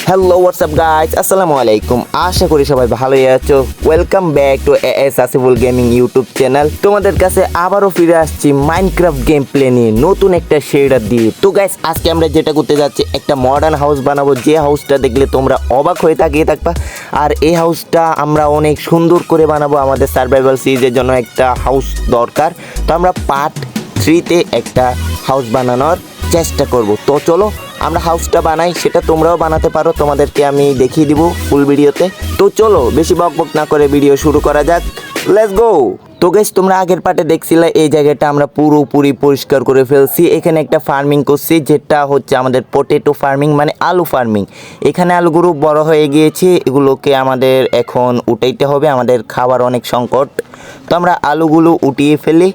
Hello WhatsApp guys, আসসালামু আলাইকুম। আশা করি সবাই ভালোই আছো। Welcome back to as Asiful gaming YouTube channel. তোমাদের কাছে আবারও ফিরে আসছি মাইনক্রাফট গেম প্লে নিয়ে নতুন একটা শেডার দিয়ে। তো গাইস, আজকে আমরা যেটা করতে যাচ্ছি, একটা মডার্ন হাউস বানাবো, যে হাউসটা দেখলে তোমরা অবাক হয়ে তাকিয়ে থাকবা। আর এই হাউসটা আমরা অনেক সুন্দর করে বানাবো। আমাদের সার্ভাইভাল সিরিজের জন্য একটা হাউস দরকার। তো আমরা পার্ট 3-তে একটা হাউস বানানোর চেষ্টা করব। তো চলো আমরা হাউসটা বানাই, সেটা তোমরাও বানাতে পারো, তোমাদেরকে আমি দেখিয়ে দিব ফুল ভিডিওতে। তো চলো বেশি বকবক না করে ভিডিও শুরু করা যাক, লেটস গো। তো গাইস, তোমরা আগের পার্টে দেখছিলে এই জায়গাটা আমরা পুরোপুরি পরিষ্কার করে ফেলছি। এখানে একটা ফার্মিং করছি, যেটা হচ্ছে আমাদের পটেটো ফার্মিং, মানে আলু ফার্মিং। এখানে আলুগুলো বড় হয়ে গিয়েছে, এগুলোকে আমাদের এখন উঠাইতে হবে, আমাদের খাবার অনেক সংকট। তো আমরা আলুগুলো উঠিয়ে ফেলি।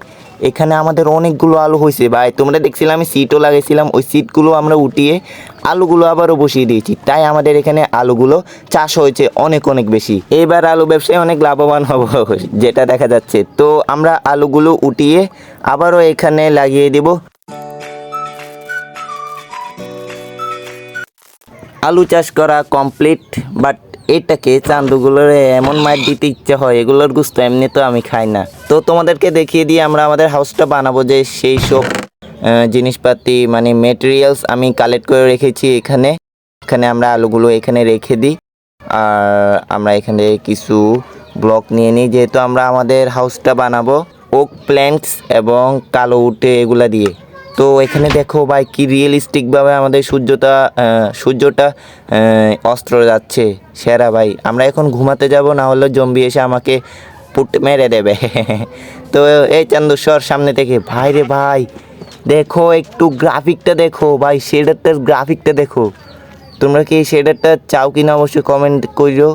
এখানে আমাদের অনেকগুলো আলু হয়েছে ভাই, তোমরা দেখছিলাম আমি সিটও লাগাইছিলাম, ওই সিটগুলো আমরা উঠিয়ে আলুগুলো আবারও বসিয়ে দিয়েছি। তাই আমাদের এখানে আলুগুলো চাষ হয়েছে অনেক অনেক বেশি। এবার আলু ব্যবসায় অনেক লাভবান হব যেটা দেখা যাচ্ছে। তো আমরা আলুগুলো উঠিয়ে আবারও এখানে লাগিয়ে দেব। আলু চাষ করা কমপ্লিট, বাট এটাকে চান্দুগুলোর এমন মার দিতে ইচ্ছা হয়, এগুলোর গুস্ত এমনি তো আমি খাই না। তো তোমাদেরকে দেখিয়ে দিয়ে আমরা আমাদের হাউসটা বানাবো, যে সেই সব জিনিসপাতি মানে মেটেরিয়ালস আমি কালেক্ট করে রেখেছি এখানে। এখানে আমরা আলুগুলো এখানে রেখে দিই। আর আমরা এখানে কিছু ব্লক নিয়ে নিই, যেহেতু আমরা আমাদের হাউসটা বানাবো ওক প্ল্যান্টস এবং কালো উটে এগুলা দিয়ে। তো এখানে দেখো ভাই, কি রিয়েলিস্টিকভাবে আমাদের সূর্যটা অস্ত্র যাচ্ছে, সেরা ভাই। আমরা এখন ঘুমাতে যাব, না হলে জম্বি এসে আমাকে পুট মেরে দেবে তো এই চান্দুস্বর সামনে থেকে, ভাই রে ভাই দেখো একটু গ্রাফিকটা দেখো ভাই, শেডারটার গ্রাফিকটা দেখো। তোমরা কি এই শেডারটা চাও কিনা অবশ্যই কমেন্ট করিও,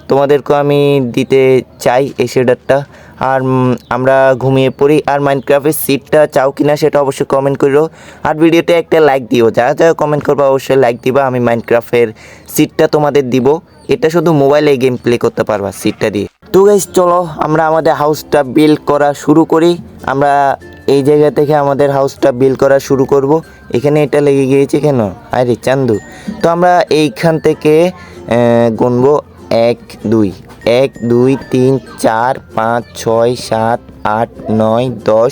তোমাদেরকেও আমি দিতে চাই এই শেডারটা। আর আমরা ঘুমিয়ে পড়ি। আর মাইনক্রাফটের সিটটা চাও কিনা সেটা অবশ্যই কমেন্ট করো। আর ভিডিওতে একটা লাইক দিও, যারা যারা কমেন্ট করবো অবশ্যই লাইক দিবা। আমি মাইনক্রাফটের সিটটা তোমাদের দিব, এটা শুধু মোবাইলে গেম প্লে করতে পারবা সিটটা দিয়ে। তো গাইস চলো আমরা আমাদের হাউসটা বিল্ড করা শুরু করি। আমরা এই জায়গা থেকে আমাদের হাউসটা বিল্ড করা শুরু করব। এখানে এটা লেগে গিয়েছে কেন, আরে চান্দু। তো আমরা এইখান থেকে গুনবো 1 2 1 2 3 4 5 6 7 8 9 10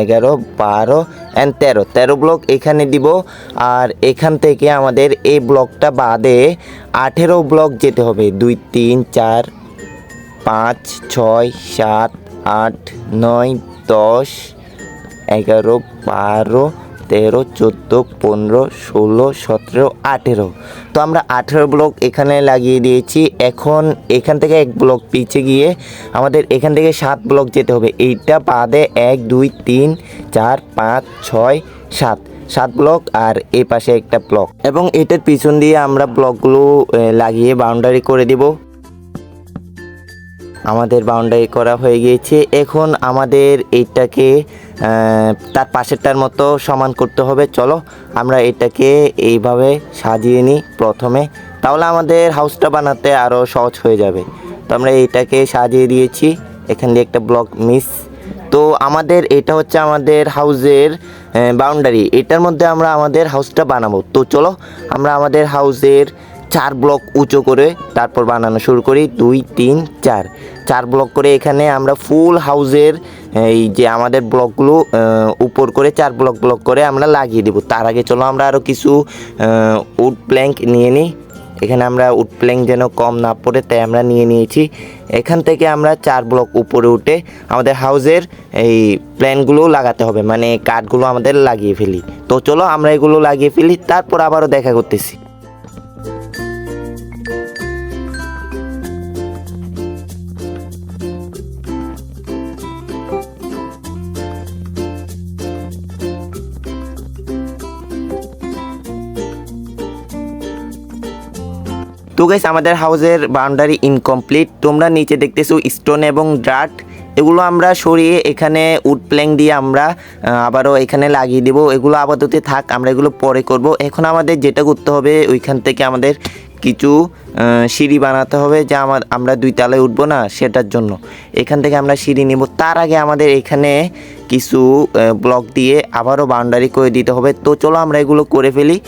11 12 and 13 ব্লক এখানে দিব। আর এখান থেকে আমাদের এই ব্লকটা বাদে 18 ব্লক যেতে হবে। 2 3 4 5 6 7 8 9 10 11 12 13 14 15 16 17 18। তো আমরা 18 ব্লক এখানে লাগিয়ে দিয়েছি। এখন এখান থেকে এক ব্লক পিছিয়ে গিয়ে আমাদের এখান থেকে 7 ব্লক যেতে হবে। এইটা বাদে 1 2 3 4 5 6 7 ব্লক, আর এই পাশে একটা ব্লক, এবং এটার পিছন দিয়ে আমরা ব্লকগুলো লাগিয়ে বাউন্ডারি করে দিব। আমাদের বাউন্ডারি করা হয়ে গিয়েছে। এখন আমাদের এইটাকে তার পাশেরটার মতো সমান করতে হবে। চলো আমরা এটাকে এইভাবে সাজিয়ে নিই প্রথমে, তাহলে আমাদের হাউসটা বানাতে আরও সহজ হয়ে যাবে। তো আমরা এইটাকে সাজিয়ে দিয়েছি, এখান দিয়ে একটা ব্লক মিস। তো আমাদের এটা হচ্ছে আমাদের হাউসের বাউন্ডারি, এটার মধ্যে আমরা আমাদের হাউসটা বানাবো। তো চলো আমরা আমাদের হাউসের 4 ব্লক উঁচু করে তারপর বানানো শুরু করি। 2 3 4 ব্লক করে এখানে আমরা ফুল হাউসের এই যে আমাদের ব্লকগুলো উপর করে 4 ব্লক করে আমরা লাগিয়ে দেব। তার আগে চলো আমরা আরও কিছু উড প্ল্যাঙ্ক নিয়ে নিই। এখানে আমরা উড প্ল্যাঙ্ক যেন কম না পড়ে, তাই আমরা নিয়ে নিয়েছি। এখান থেকে আমরা 4 ব্লক উপরে উঠে আমাদের হাউসের এই প্ল্যানগুলো লাগাতে হবে, মানে কাঠগুলো আমাদের লাগিয়ে ফেলি। তো চলো আমরা এগুলো লাগিয়ে ফেলি, তারপর আবারও দেখা করতেছি। তো গাইস, আমাদের হাউসের বাউন্ডারি ইনকমপ্লিট। তোমরা নিচে দেখতেছো স্টোন এবং ডার্ট, এগুলো আমরা সরিয়ে এখানে উড প্ল্যাঙ্ক দিয়ে আমরা আবারও এখানে লাগিয়ে দেব। এগুলো আপাতত থাক, আমরা এগুলো পরে করব। এখন আমাদের যেটা করতে হবে, ওইখান থেকে আমাদের কিছু সিঁড়ি বানাতে হবে, যা আমরা 2 তলায় উঠবো না, সেটার জন্য এখান থেকে আমরা সিঁড়ি নিব। তার আগে আমাদের এখানে কিছু ব্লক দিয়ে আবারও বাউন্ডারি করে দিতে হবে। তো চলো আমরা এগুলো করে ফেলি।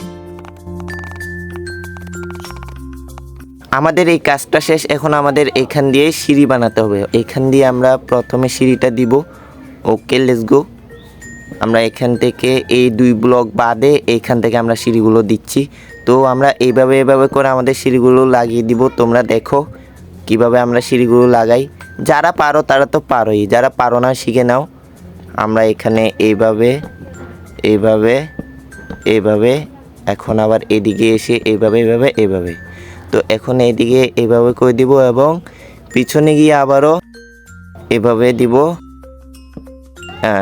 আমাদের এই কাজটা শেষ। এখন আমাদের এখান দিয়ে সিঁড়ি বানাতে হবে। এখান দিয়ে আমরা প্রথমে সিঁড়িটা দিব। ওকে, লেটস গো। আমরা এখান থেকে এই 2 ব্লক বাদে এইখান থেকে আমরা সিঁড়িগুলো দিচ্ছি। তো আমরা এইভাবে করে আমাদের সিঁড়িগুলো লাগিয়ে দিব। তোমরা দেখো কিভাবে আমরা সিঁড়িগুলো লাগাই। যারা পারো তারা তো পারোই, যারা পারো না শিখে নাও। আমরা এখানে এইভাবে এখন আবার এদিকে এসে এইভাবে। তো এখন এইদিকে এইভাবে করে দিব এবং পিছনে গিয়ে আবারও এভাবে দিব।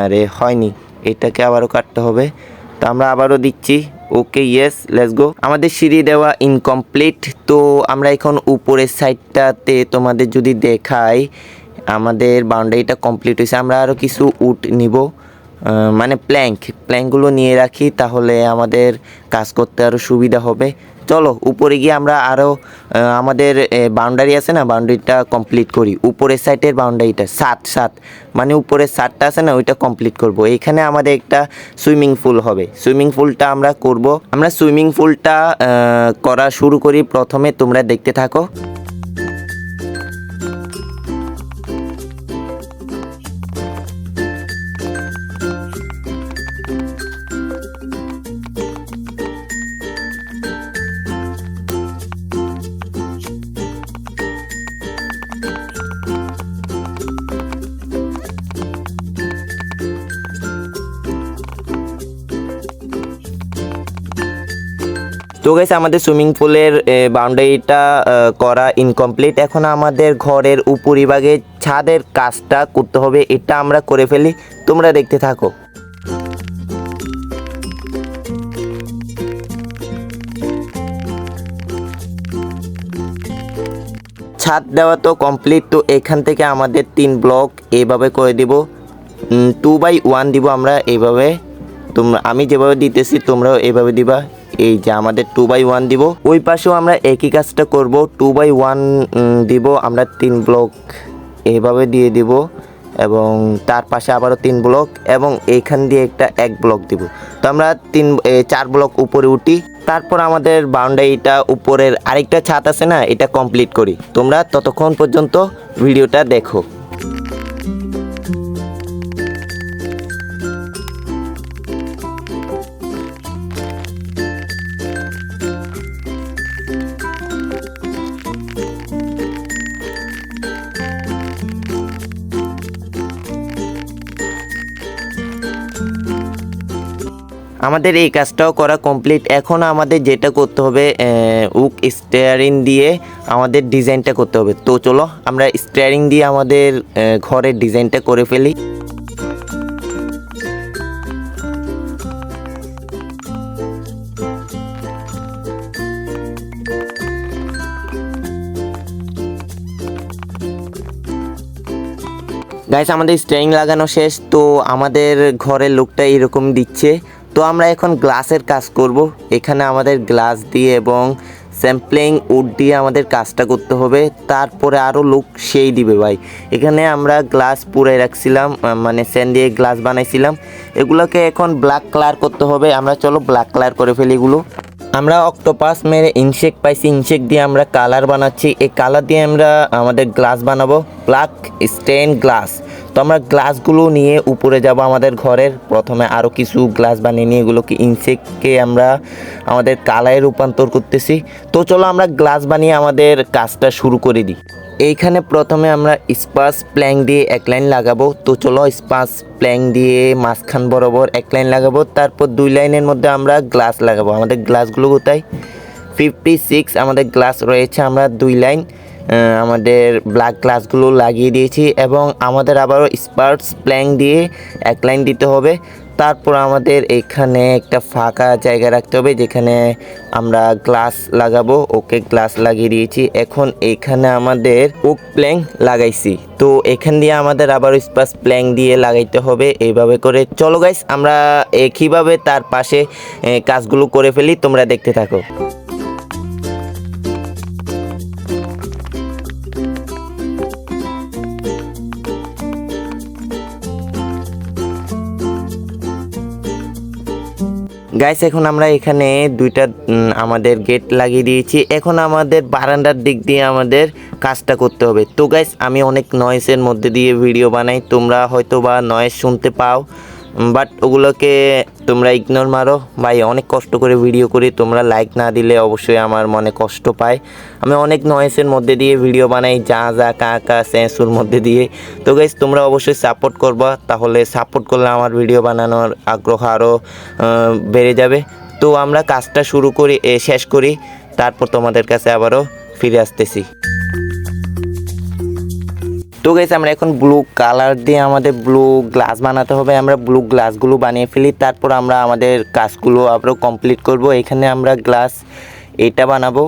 আরে হয়নি, এটাকে আবারও কাটতে হবে। তো আমরা আবারও দিচ্ছি। ওকে, ইয়েস, লেটস গো। আমাদের সিঁড়ি দেওয়া ইনকমপ্লিট। তো আমরা এখন উপরের সাইডটাতে তোমাদের যদি দেখাই, আমাদের বাউন্ডারিটা কমপ্লিট হয়েছে। আমরা আরও কিছু উড নিব, মানে প্ল্যাঙ্কগুলো নিয়ে রাখি, তাহলে আমাদের কাজ করতে আরও সুবিধা হবে। চলো উপরে গিয়ে আমরা আরও আমাদের বাউন্ডারি আছে না, বাউন্ডারিটা কমপ্লিট করি। উপরের সাইডের বাউন্ডারিটা সাত মানে উপরের সাতটা আছে না, ওইটা কমপ্লিট করব। এখানে আমাদের একটা সুইমিং পুল হবে। সুইমিং পুলটা আমরা করব। আমরা সুইমিং পুলটা করা শুরু করি। প্রথমে তোমরা দেখতে থাকো। তো গাইস, আমাদের সুইমিং পুলের বাউন্ডারিটা করা ইনকমপ্লিট। এখন আমাদের ঘরের উপরিভাগে ছাদের কাজটা করতে হবে। এটা আমরা করে ফেলি, তোমরা দেখতে থাকো। ছাদ দেওয়া তো কমপ্লিট। তো এখান থেকে আমাদের 3 ব্লক এইভাবে করে দিব। 2x1 দিব আমরা এইভাবে। আমি যেভাবে দিতেছি তোমরাও এইভাবে দিবা। এই যে আমাদের 2x1 দিব। ওই পাশেও আমরা একই কাজটা করব। 2x1 দিব আমরা 3 ব্লক এইভাবে দিয়ে দিব এবং তার পাশে আবারও 3 ব্লক এবং এইখান দিয়ে একটা 1 ব্লক দিব। তো আমরা 4 ব্লক উপরে উঠি। তারপর আমাদের বাউন্ডারিটা উপরের আরেকটা ছাদ আছে না, এটা কমপ্লিট করি। তোমরা ততক্ষণ পর্যন্ত ভিডিওটা দেখো। আমাদের এই কাজটাও করা কমপ্লিট। এখন আমাদের যেটা করতে হবে, উক স্টিয়ারিং দিয়ে আমাদের ডিজাইনটা করতে হবে। তো চলো আমরা স্টিয়ারিং দিয়ে আমাদের ঘরের ডিজাইনটা করে ফেলি। গাইস, আমাদের স্টিয়ারিং লাগানো শেষ। তো আমাদের ঘরের লুকটা এরকম দিচ্ছে। তো আমরা এখন গ্লাসের কাজ করব। এখানে আমাদের গ্লাস দিয়ে এবং স্যাম্পলিং উড দিয়ে আমাদের কাজটা করতে হবে। তারপরে আরও লুক সেই দিবে ভাই। এখানে আমরা গ্লাস পুরাই রাখছিলাম, মানে স্যান্ড দিয়ে গ্লাস বানাইছিলাম। এগুলোকে এখন ব্ল্যাক কালার করতে হবে। আমরা চলো ব্ল্যাক কালার করে ফেলি এগুলো। আমরা অক্টোপাস মেরে ইনশেক পাইছি, ইনশেক দিয়ে আমরা কালার বানাচ্ছি। এই কালার দিয়ে আমরা আমাদের গ্লাস বানাবো, ব্ল্যাক স্টেন গ্লাস। তো আমরা গ্লাসগুলো নিয়ে উপরে যাব আমাদের ঘরের। প্রথমে আরও কিছু গ্লাস বানিয়ে নিয়ে এগুলোকে ইনশেককে আমরা আমাদের কালারে রূপান্তর করতেছি। তো চলো আমরা গ্লাস বানিয়ে আমাদের কাজটা শুরু করে দিই। এইখানে প্রথমে আমরা স্পাস প্ল্যাঙ্ক দিয়ে 1 লাইন লাগাবো। তো চলো স্পাস প্ল্যাঙ্ক দিয়ে মাঝখান বরাবর 1 লাইন লাগাবো। তারপর 2 লাইনের মধ্যে আমরা গ্লাস লাগাবো। আমাদের গ্লাসগুলো কোথায়? 56 আমাদের গ্লাস রয়েছে। আমরা 2 লাইন আমাদের ব্ল্যাক গ্লাসগুলো লাগিয়ে দিয়েছি এবং আমাদের আবারও স্পার্স প্ল্যাঙ্ক দিয়ে 1 লাইন দিতে হবে। তারপর আমাদের এখানে একটা ফাঁকা জায়গা রাখতে হবে যেখানে আমরা গ্লাস লাগাবো। ওকে, গ্লাস লাগিয়ে দিয়েছি। এখন এখানে আমাদের ওক প্ল্যাঙ্ক লাগাইছি। তো এখান দিয়ে আমাদের আবার স্পাস প্ল্যাঙ্ক দিয়ে লাগাইতে হবে এইভাবে করে। চলো গাইস, আমরা একইভাবে তার পাশে কাজগুলো করে ফেলি, তোমরা দেখতে থাকো। গাইস এখন আমরা এখানে দুইটা আমাদের গেট লাগিয়ে দিয়েছি। এখন আমাদের বারান্দার দিক দিয়ে আমাদের কাজটা করতে হবে। তো গাইস আমি অনেক নয়েসের মধ্যে দিয়ে ভিডিও বানাই, তোমরা হয়তো বা নয়েস শুনতে পাও, বাট ওগুলোকে তোমরা ইগনোর মারো। ভাই অনেক কষ্ট করে ভিডিও করি, তোমরা লাইক না দিলে অবশ্যই আমার মনে কষ্ট পায়। আমি অনেক নয়েসের মধ্যে দিয়ে ভিডিও বানাই, যা যা কা কা স্যাঁসুর মধ্যে দিয়ে। তো গাইস তোমরা অবশ্যই সাপোর্ট করবা, তাহলে সাপোর্ট করলে আমার ভিডিও বানানোর আগ্রহ আরও বেড়ে যাবে। তো আমরা কাজটা শেষ করি, তারপর তোমাদের কাছে আবারও ফিরে আসতেছি। তো গাইস আমরা এখন ব্লু কালার দিয়ে আমাদের ব্লু গ্লাস বানাতে হবে। আমরা ব্লু গ্লাসগুলো বানিয়ে ফেলি, তারপর আমরা আমাদের কাজগুলো আবারও কমপ্লিট করব। এখানে আমরা গ্লাস এটা বানাবো।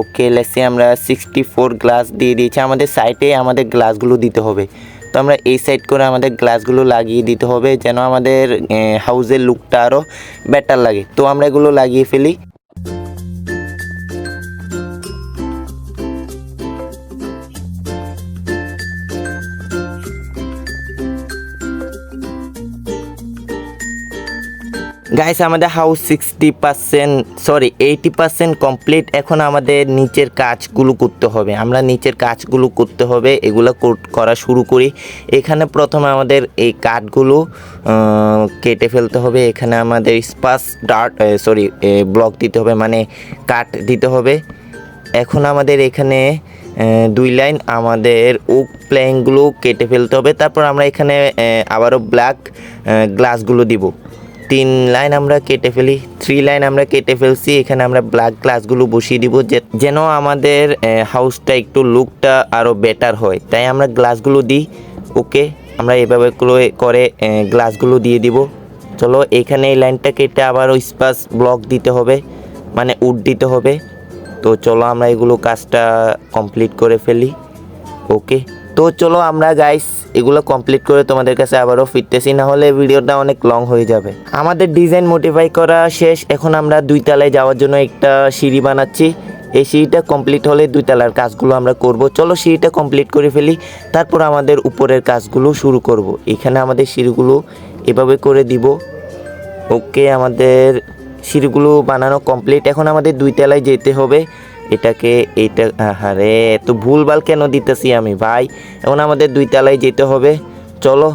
ওকে লেসে আমরা 64 গ্লাস দিয়ে দিয়েছি। আমাদের সাইডে আমাদের গ্লাসগুলো দিতে হবে। তো আমরা এই সাইড করে আমাদের গ্লাসগুলো লাগিয়ে দিতে হবে, যেন আমাদের হাউসের লুকটা আরও বেটার লাগে। তো আমরা এগুলো লাগিয়ে ফেলি। গাইস আমাদের হাউস 80% কমপ্লিট। এখন আমাদের নিচের কাজগুলো করতে হবে। আমরা নিচের কাজগুলো করতে হবে, এগুলো করা শুরু করি। এখানে প্রথমে আমাদের এই কাঠগুলো কেটে ফেলতে হবে। এখানে আমাদের ব্লক দিতে হবে, মানে কাঠ দিতে হবে। এখন আমাদের এখানে 2 লাইন আমাদের ওক প্ল্যাঙ্কগুলো কেটে ফেলতে হবে। তারপর আমরা এখানে আবারও ব্ল্যাক গ্লাসগুলো দিব। 3 লাইন আমরা কেটে ফেলি, 3 লাইন আমরা কেটে ফেলছি। এখানে আমরা ব্ল্যাক গ্লাসগুলো বসিয়ে দিব, যেন আমাদের হাউসটা একটু লুকটা আরও বেটার হয়, তাই আমরা গ্লাসগুলো দিই। ওকে আমরা এভাবে করে গ্লাসগুলো দিয়ে দিব। চলো এখানে এই লাইনটা কেটে আবারও স্পাস ব্লক দিতে হবে, মানে উড দিতে হবে। তো চলো আমরা এগুলো কাজটা কমপ্লিট করে ফেলি। ওকে তো চলো আমরা গাইস এগুলো কমপ্লিট করে তোমাদের কাছে আবারও ফিরতেছি, না হলে ভিডিওটা অনেক লং হয়ে যাবে। আমাদের ডিজাইন মডিফাই করা শেষ। এখন আমরা 2 তলায় যাওয়ার জন্য একটা সিঁড়ি বানাচ্ছি। এই সিঁড়িটা কমপ্লিট হলে 2 তলার কাজগুলো আমরা করব। চলো সিঁড়িটা কমপ্লিট করে ফেলি, তারপর আমাদের উপরের কাজগুলো শুরু করব। এখানে আমাদের সিঁড়িগুলো এভাবে করে দিব। ওকে আমাদের সিঁড়িগুলো বানানো কমপ্লিট। এখন আমাদের 2 তলায় যেতে হবে। এইটা আরে এত ভুলভাল কেন দিতেছি আমি ভাই। এখন আমাদের 2 তলায় যেতে হবে। চলো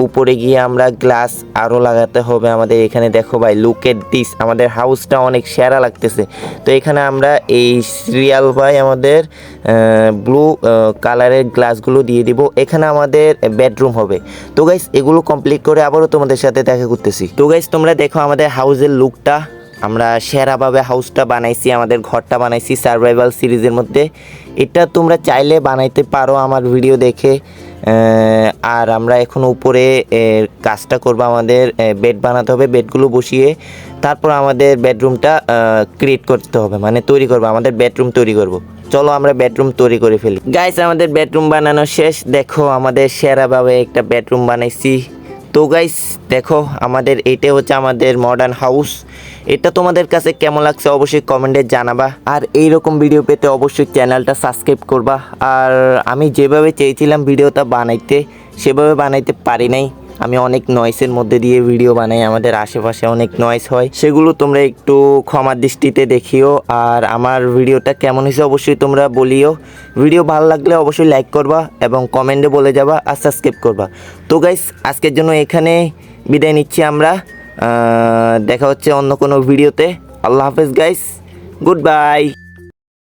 উপরে গিয়ে আমরা গ্লাস আরও লাগাতে হবে আমাদের। এখানে দেখো ভাই, লুক এট দিস, আমাদের হাউসটা অনেক সেরা লাগতেছে। তো এখানে আমরা এই সিরিয়াল ভাই আমাদের ব্লু কালারের গ্লাসগুলো দিয়ে দিব। এখানে আমাদের বেডরুম হবে। তো গাইস এগুলো কমপ্লিট করে আবারও তোমাদের সাথে দেখা করতেছি। তো গাইস তোমরা দেখো আমাদের হাউসের লুকটা, আমরা সেরাভাবে হাউসটা বানাইছি, আমাদের ঘরটা বানাইছি সার্ভাইভাল সিরিজের মধ্যে। এটা তোমরা চাইলে বানাইতে পারো আমার ভিডিও দেখে। আর আমরা এখন উপরে কাজটা করব, আমাদের বেড বানাতে হবে। বেডগুলো বসিয়ে তারপর আমাদের বেডরুমটা ক্রিয়েট করতে হবে, মানে তৈরি করব, আমাদের বেডরুম তৈরি করব। চলো আমরা বেডরুম তৈরি করে ফেলি। গাইস আমাদের বেডরুম বানানো শেষ। দেখো আমাদের সেরাভাবে একটা বেডরুম বানাইছি। তো গাইস দেখো আমাদের এইটা হচ্ছে আমাদের মডার্ন হাউস। এটা তোমাদের কাছে কেমন লাগছে অবশ্যই কমেন্টে জানাবা। আর এইরকম ভিডিও পেতে অবশ্যই চ্যানেলটা সাবস্ক্রাইব করবা। আর আমি যেভাবে চেয়েছিলাম ভিডিওটা বানাইতে, সেভাবে বানাইতে পারি নাই। আমি অনেক নয়েসের মধ্যে দিয়ে ভিডিও বানাই, আমাদের আশেপাশে অনেক নয়েস হয়, সেগুলো তোমরা একটু ক্ষমার দৃষ্টিতে দেখিও। আর আমার ভিডিওটা কেমন হয়েছে অবশ্যই তোমরা বলিও। ভিডিও ভালো লাগলে অবশ্যই লাইক করবা এবং কমেন্টে বলে যাবা আর সাবস্ক্রাইব করবা। তো গাইস আজকের জন্য এখানে বিদায় নিচ্ছি আমরা। দেখা হচ্ছে অন্য কোনো ভিডিওতে। আল্লাহ হাফেজ গাইস, গুড বাই।